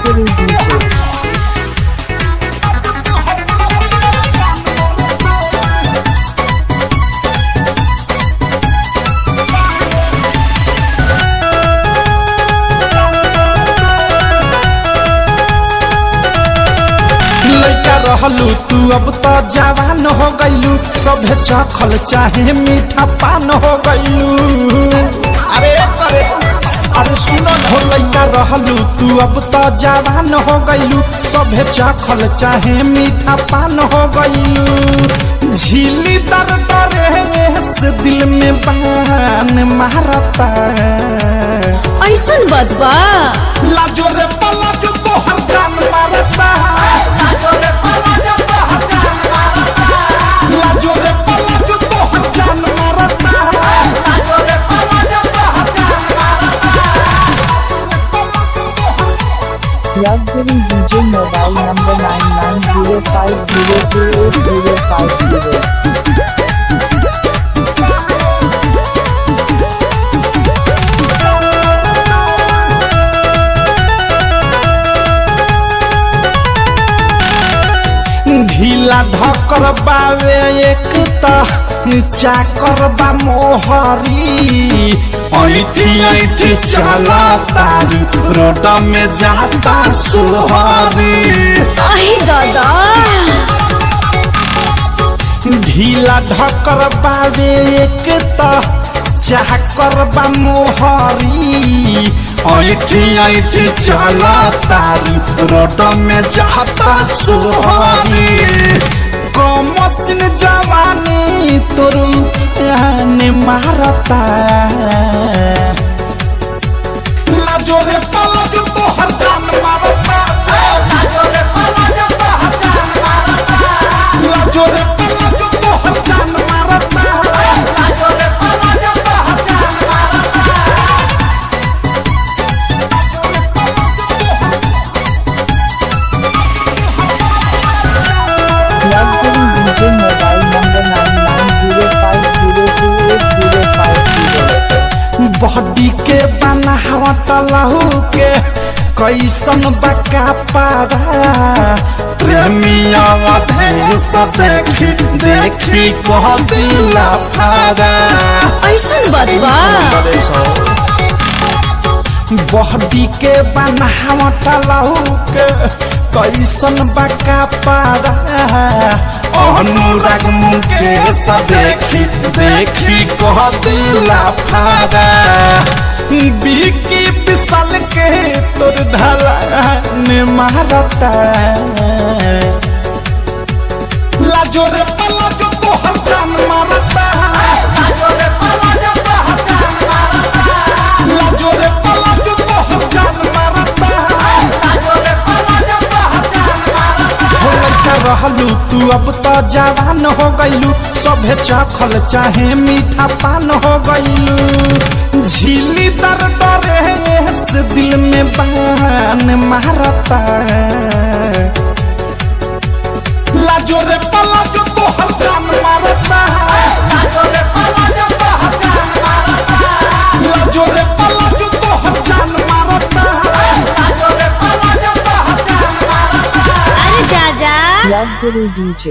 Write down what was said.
Guru DJ. रहलू तू अब तो जवान हो गईलू, सभे चखल चाहे मीठा पान हो गईलू। अरे सुनो ढोलैया रहलू तू अब तो जवान हो गईलू, सभे चखल चाहे मीठा पान हो गईलू। झीली दर डरे से दिल में बान मारता, ऐसन बदबा लाजो रे पला जो तोहर जान मारता, लाजो रे पला जो तोहर जान मारता, लाजो रे पला जो तोहर जान मारता, लाजो रे पला जो तोहर जान मारता। Love Guru DJ mobile number 9905028050. ढीला ढकर बावे एक चाकर बा मोहरी, ऐठी ऐठी चला तारी रोड में जाता सोहरी। आहे दादा ढीला ढकर बावे एक चाकर बा मोहरी, ऐठी ऐठी चला तारी रोड में जाता सोहरी। कमसिन जवानी तोरू ने मारता, लाजो रे पला जो तोहर जान मारता, लाजो रे पला जो तोहर जान मारता, लाजो रे पला जो तोहर जान मारता, लाजो रे पला जो तोहर जान मारता। Love Guru DJ mobile number 9905028050. Body के बनावट लहू के कैसन बका पारा, प्रेमिया देश देखी देखी कह दिला फारा। ऐसन बदबा बॉडी के बनावट लहू के कैसन बका पारा, अनुराग मुकेश देखी देखी कह दिला फारा। बिकी विशाल के तोर ढाला ने मारता, लाजो रे पला जो तोहर जान मारता, लाजो रे पला जो तोहर जान मारता, लाजो रे पला जो तोहर जान मारता, लाजो रे पला जो तोहर जान मारता। रहलू तू अब तो जवान हो गईलू, सभे चखल चाहे मीठा पान हो गईलू। झीली दर डरे से दिल में बान मारता, लाजो रे पला जो तोहर जान मारता, लाजो रे पला जो तोहर जान मारता, लाजो रे पला जो तोहर जान मारता, लाजो रे पला जो तोहर जान मारता। अरे जाजा Love Guru DJ.